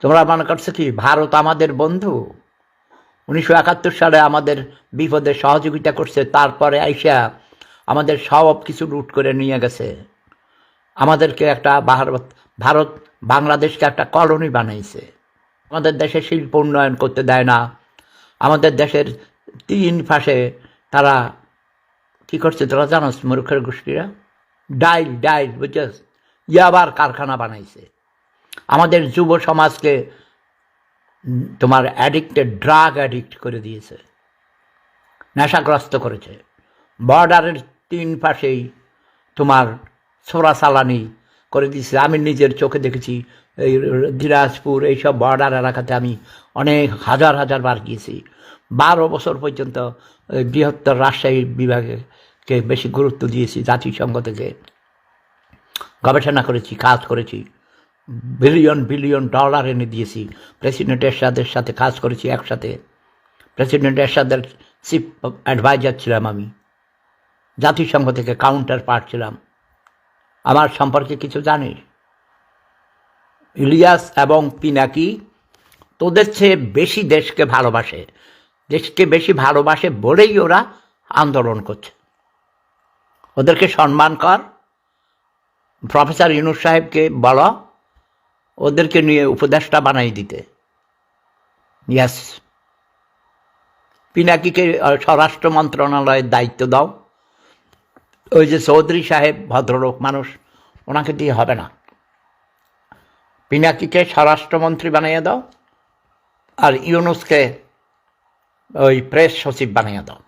তোমরা মনে করছো কি ভারত আমাদের বন্ধু? 1971 সালে আমাদের বিপদে সহযোগিতা করছে, তারপরে আইসা আমাদের সব কিছু লুট করে নিয়ে গেছে। আমাদেরকে একটা ভারত বাংলাদেশকে একটা কলোনি বানাইছে। আমাদের দেশে শিল্প উন্নয়ন করতে দেয় না। আমাদের দেশের 3 পাশে তারা কী করছে তোরা জানোস? মূর্খের গোষ্ঠীরা ডাইল বুঝছস, ইয়াবার কারখানা বানাইছে। আমাদের যুব সমাজকে তোমার ড্রাগ অ্যাডিক্ট করে দিয়েছে, নেশাগ্রস্ত করেছে। বর্ডারের 3 পাশেই তোমার চোরাচালানি করে দিয়েছে। আমি নিজের চোখে দেখেছি, এই দিনাজপুর এইসব বর্ডার এলাকাতে আমি অনেক হাজার বার গিয়েছি। 12 বছর পর্যন্ত বৃহত্তর রাজশাহী বিভাগকে বেশি গুরুত্ব দিয়েছি। জাতিসংঘ থেকে গবেষণা করেছি, কাজ করেছি, বিলিয়ন ডলার এনে দিয়েছি। প্রেসিডেন্ট এরশাদের সাথে কাজ করেছি একসাথে। প্রেসিডেন্ট এরশাদের চিফ অ্যাডভাইজার ছিলাম আমি, জাতিসংঘ থেকে কাউন্টার পার্ট ছিলাম। আমার সম্পর্কে কিছু জানিস? ইলিয়াস এবং পিনাকি তোদের চেয়ে বেশি দেশকে বেশি ভালোবাসে বলেই ওরা আন্দোলন করছে। ওদেরকে সম্মান কর। প্রফেসর ইউনূস সাহেবকে বলো ওদেরকে নিয়ে উপদেষ্টা বানাই দিতে। ইয়াস, পিনাকিকে স্বরাষ্ট্র মন্ত্রণালয়ের দায়িত্ব দাও। ওই যে চৌধুরী সাহেব ভদ্রলোক মানুষ, ওনাকে দিয়ে হবে না। পিনাকিকে স্বরাষ্ট্রমন্ত্রী বানিয়ে দাও, আর ইউনূসকে ওই প্রেস সচিব বানিয়ে দাও,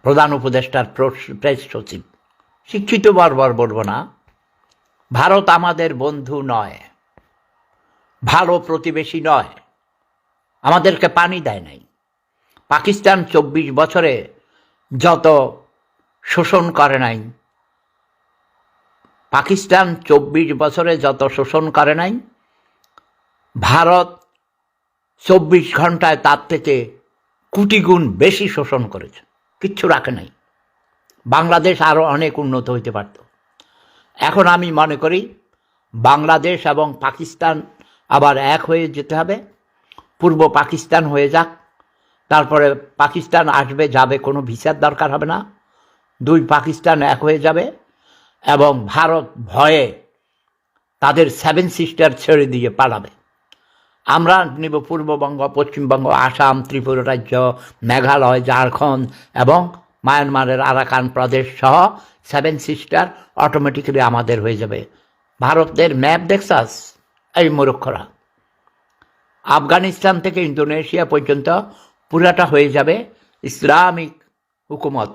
প্রধান উপদেষ্টার প্রেস সচিব। শিক্ষিত বর্বর বলবো না। ভারত আমাদের বন্ধু নয়, ভালো প্রতিবেশী নয়, আমাদেরকে পানি দেয় নাই। পাকিস্তান 24 বছরে যত শোষণ করে নাই, ভারত 24 ঘন্টায় তার থেকে কোটি গুণ বেশি শোষণ করেছে, কিচ্ছু রাখে নাই। বাংলাদেশ আরও অনেক উন্নত হইতে পারত। এখন আমি মনে করি বাংলাদেশ এবং পাকিস্তান আবার এক হয়ে যেতে হবে। পূর্ব পাকিস্তান হয়ে যাক, তারপরে পাকিস্তান আসবে যাবে, কোনো ভিসার দরকার হবে না। 2 পাকিস্তান এক হয়ে যাবে এবং ভারত ভয়ে তাদের 7 সিস্টার ছেড়ে দিয়ে পালাবে। আমরা নিব পূর্ববঙ্গ, পশ্চিমবঙ্গ, আসাম, ত্রিপুরা রাজ্য, মেঘালয়, ঝাড়খণ্ড এবং মায়ানমারের আরাকান প্রদেশ সহ 7 সিস্টার অটোমেটিক্যালি আমাদের হয়ে যাবে। ভারতের ম্যাপ দেখছাস? এই মূর্খরা, আফগানিস্তান থেকে ইন্দোনেশিয়া পর্যন্ত পুরাটা হয়ে যাবে ইসলামিক হুকুমত।